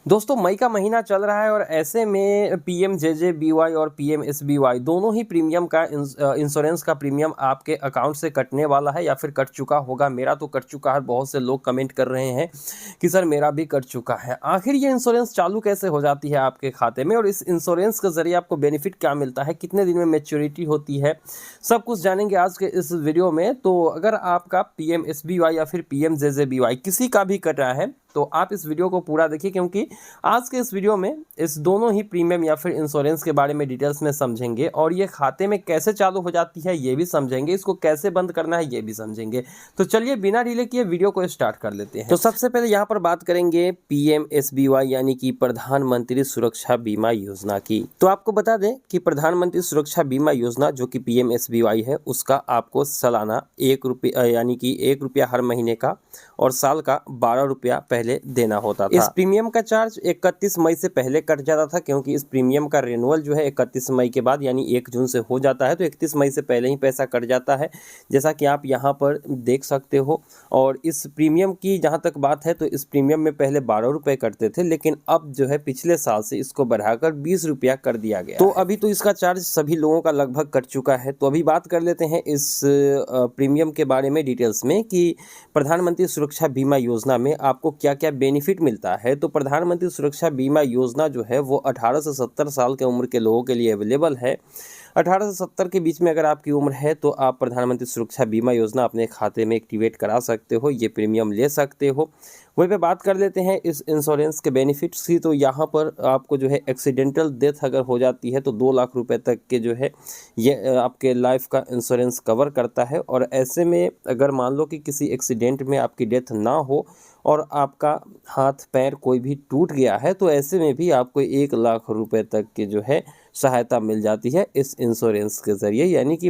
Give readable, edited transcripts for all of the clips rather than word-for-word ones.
दोस्तों मई का महीना चल रहा है और ऐसे में पीएमजेजेबीवाई और पीएमएसबीवाई दोनों ही प्रीमियम का इंश्योरेंस का प्रीमियम आपके अकाउंट से कटने वाला है या फिर कट चुका होगा। मेरा तो कट चुका है। बहुत से लोग कमेंट कर रहे हैं कि सर मेरा भी कट चुका है। आखिर ये इंश्योरेंस चालू कैसे हो जाती है आपके खाते में और इस इंश्योरेंस के जरिए आपको बेनिफिट क्या मिलता है, कितने दिन में मैच्योरिटी होती है, सब कुछ जानेंगे आज के इस वीडियो में। तो अगर आपका पीएमएसबीवाई या फिर पीएमजेजेबीवाई किसी का भी कटा है तो आप इस वीडियो को पूरा देखिए, क्योंकि आज के इस वीडियो में इस दोनों ही प्रीमियम या फिर इंश्योरेंस के बारे में डिटेल्स में समझेंगे और ये खाते में कैसे चालू हो जाती है ये भी समझेंगे, इसको कैसे बंद करना है ये भी समझेंगे। तो चलिए बिना डिले किए वीडियो को स्टार्ट कर लेते हैं। तो सबसे पहले यहाँ पर बात करेंगे पीएमएसबीवाई यानी कि प्रधानमंत्री सुरक्षा बीमा योजना की। तो आपको बता दें कि प्रधानमंत्री सुरक्षा बीमा योजना जो कि पीएमएसबीवाई है उसका आपको सालाना ₹1 यानी कि ₹1 हर महीने का और साल का ₹12 पहले देना होता था। इस प्रीमियम का चार्ज 31 मई से पहले कट जाता था, क्योंकि इस प्रीमियम का रिन्यूअल जो है 31 मई के बाद यानी 1 जून से हो जाता है, तो 31 मई से पहले ही पैसा कट जाता है, जैसा कि आप यहाँ पर देख सकते हो। और इस प्रीमियम की जहाँ तक बात है तो इस प्रीमियम में पहले ₹12 कटते थे, लेकिन अब जो है पिछले साल से इसको बढ़ाकर ₹20 कर दिया गया। तो अभी तो इसका चार्ज सभी लोगों का लगभग कट चुका है। तो अभी बात कर लेते हैं इस प्रीमियम के बारे में डिटेल्स में कि प्रधानमंत्री सुरक्षा बीमा योजना में आपको क्या क्या बेनिफिट मिलता है। तो प्रधानमंत्री सुरक्षा बीमा योजना जो है वो 18 से 70 साल के उम्र के लोगों के लिए अवेलेबल है। 18 से 70 के बीच में अगर आपकी उम्र है तो आप प्रधानमंत्री सुरक्षा बीमा योजना अपने खाते में एक्टिवेट करा सकते हो, ये प्रीमियम ले सकते हो। वहीं पे बात कर लेते हैं इस इंश्योरेंस के बेनिफिट्स की। तो यहाँ पर आपको जो है एक्सीडेंटल डेथ अगर हो जाती है तो 2 लाख रुपए तक के जो है ये आपके लाइफ का इंश्योरेंस कवर करता है। और ऐसे में अगर मान लो कि किसी एक्सीडेंट में आपकी डेथ ना हो और आपका हाथ पैर कोई भी टूट गया है तो ऐसे में भी आपको 1 लाख रुपए तक के जो है सहायता मिल जाती है इस इंश्योरेंस के ज़रिए। यानी कि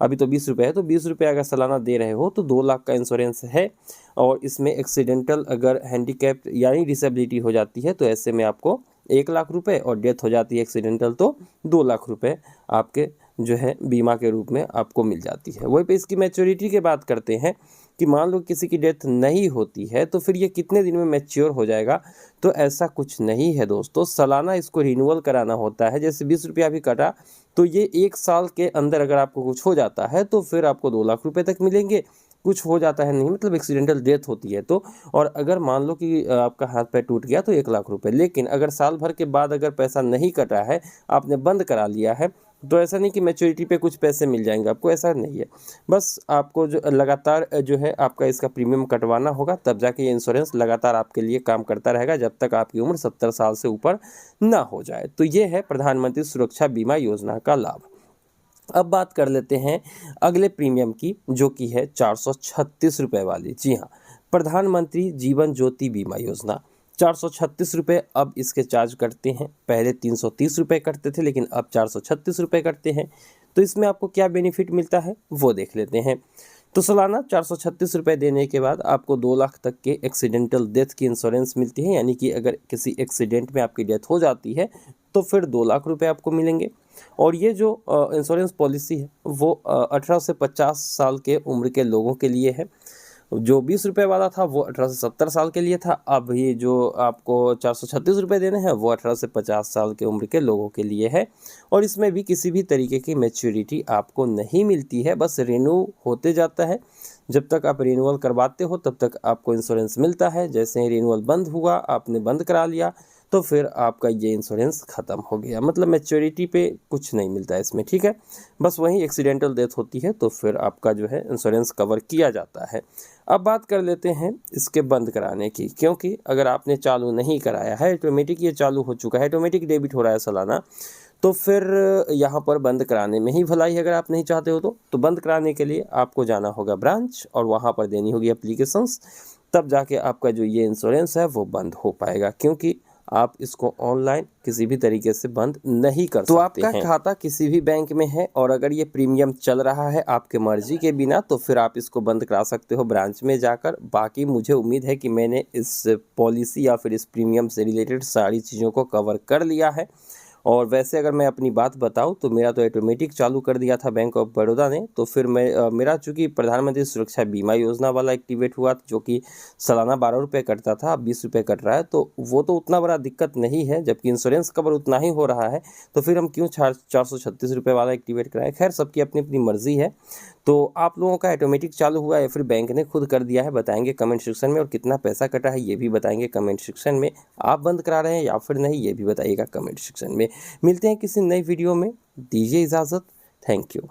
अभी तो ₹20 है, तो ₹20 अगर सालाना दे रहे हो तो 2 लाख का इंश्योरेंस है। और इसमें एक्सीडेंटल अगर हैंडीकैप यानी डिसेबिलिटी हो जाती है तो ऐसे में आपको 1 लाख रुपए और डेथ हो जाती है एक्सीडेंटल तो 2 लाख रुपए आपके जो है बीमा के रूप में आपको मिल जाती है। वहीं पे इसकी मैच्योरिटी की बात करते हैं कि मान लो किसी की डेथ नहीं होती है तो फिर ये कितने दिन में मैच्योर हो जाएगा। तो ऐसा कुछ नहीं है दोस्तों, सालाना इसको रिन्यूअल कराना होता है। जैसे ₹20 भी कटा तो ये 1 साल के अंदर अगर आपको कुछ हो जाता है तो फिर आपको 2 लाख रुपए तक मिलेंगे। कुछ हो जाता है नहीं, मतलब एक्सीडेंटल डेथ होती है तो, और अगर मान लो कि आपका हाथ पैर टूट गया तो 1 लाख रुपए। लेकिन अगर साल भर के बाद अगर पैसा नहीं कटा है, आपने बंद करा लिया है, तो ऐसा नहीं कि मैच्योरिटी पे कुछ पैसे मिल जाएंगे आपको, ऐसा नहीं है। बस आपको जो लगातार जो है आपका इसका प्रीमियम कटवाना होगा, तब जाके ये इंश्योरेंस लगातार आपके लिए काम करता रहेगा जब तक आपकी उम्र 70 साल से ऊपर ना हो जाए। तो ये है प्रधानमंत्री सुरक्षा बीमा योजना का लाभ। अब बात कर लेते हैं अगले प्रीमियम की, जो कि है ₹436 वाली। जी हाँ, प्रधानमंत्री जीवन ज्योति बीमा योजना। ₹436 अब इसके चार्ज कटते हैं। पहले ₹330 कटते थे, लेकिन अब ₹436 कटते हैं। तो इसमें आपको क्या बेनिफिट मिलता है वो देख लेते हैं। तो सालाना ₹436 देने के बाद आपको 2 लाख तक के एक्सीडेंटल डेथ की इंश्योरेंस मिलती है। यानी कि अगर किसी एक्सीडेंट में आपकी डेथ हो जाती है तो फिर 2 लाख रुपए आपको मिलेंगे। और ये जो इंश्योरेंस पॉलिसी है वो 18 से 50 साल के उम्र के लोगों के लिए है। जो ₹20 वाला था वो 18 से 70 साल के लिए था। अब ये जो आपको ₹436 देने हैं वो 18 से 50 साल के उम्र के लोगों के लिए है। और इसमें भी किसी भी तरीके की मैच्योरिटी आपको नहीं मिलती है, बस रिन्यू होते जाता है। जब तक आप रिन्यूअल करवाते हो तब तक आपको इंश्योरेंस मिलता है। जैसे ही रिन्यूअल बंद हुआ, आपने बंद करा लिया, तो फिर आपका ये इंश्योरेंस ख़त्म हो गया। मतलब मैच्योरिटी पे कुछ नहीं मिलता है इसमें, ठीक है। बस वहीं एक्सीडेंटल डेथ होती है तो फिर आपका जो है इंश्योरेंस कवर किया जाता है। अब बात कर लेते हैं इसके बंद कराने की, क्योंकि अगर आपने चालू नहीं कराया है, ऑटोमेटिक ये चालू हो चुका है, ऑटोमेटिक डेबिट हो रहा है सालाना, तो फिर यहाँ पर बंद कराने में ही भलाई है। अगर आप नहीं चाहते हो तो बंद कराने के लिए आपको जाना होगा ब्रांच और वहाँ पर देनी होगी एप्लीकेशंस, तब जाके आपका जो ये इंश्योरेंस है वो बंद हो पाएगा। क्योंकि आप इसको ऑनलाइन किसी भी तरीके से बंद नहीं कर सकते हैं। तो आपका खाता किसी भी बैंक में है और अगर ये प्रीमियम चल रहा है आपके मर्जी के बिना, तो फिर आप इसको बंद करा सकते हो ब्रांच में जाकर। बाकी मुझे उम्मीद है कि मैंने इस पॉलिसी या फिर इस प्रीमियम से रिलेटेड सारी चीज़ों को कवर कर लिया है। और वैसे अगर मैं अपनी बात बताऊं तो मेरा तो ऑटोमेटिक चालू कर दिया था बैंक ऑफ बड़ौदा ने। तो फिर मेरा चूंकि प्रधानमंत्री सुरक्षा बीमा योजना वाला एक्टिवेट हुआ, जो कि सालाना 12 रुपये कटता था, अब 20 रुपये कट रहा है, तो वो तो उतना बड़ा दिक्कत नहीं है, जबकि इंश्योरेंस कवर उतना ही हो रहा है। तो फिर हम क्यों 436 रुपये वाला एक्टिवेट कराएं। खैर, सबकी अपनी अपनी मर्जी है। तो आप लोगों का ऑटोमेटिक चालू हुआ या फिर बैंक ने खुद कर दिया है, बताएंगे कमेंट सेक्शन में। और कितना पैसा कटा है ये भी बताएंगे कमेंट सेक्शन में। आप बंद करा रहे हैं या फिर नहीं, ये भी बताइएगा कमेंट सेक्शन में। मिलते हैं किसी नई वीडियो में, दीजिए इजाज़त। Thank you.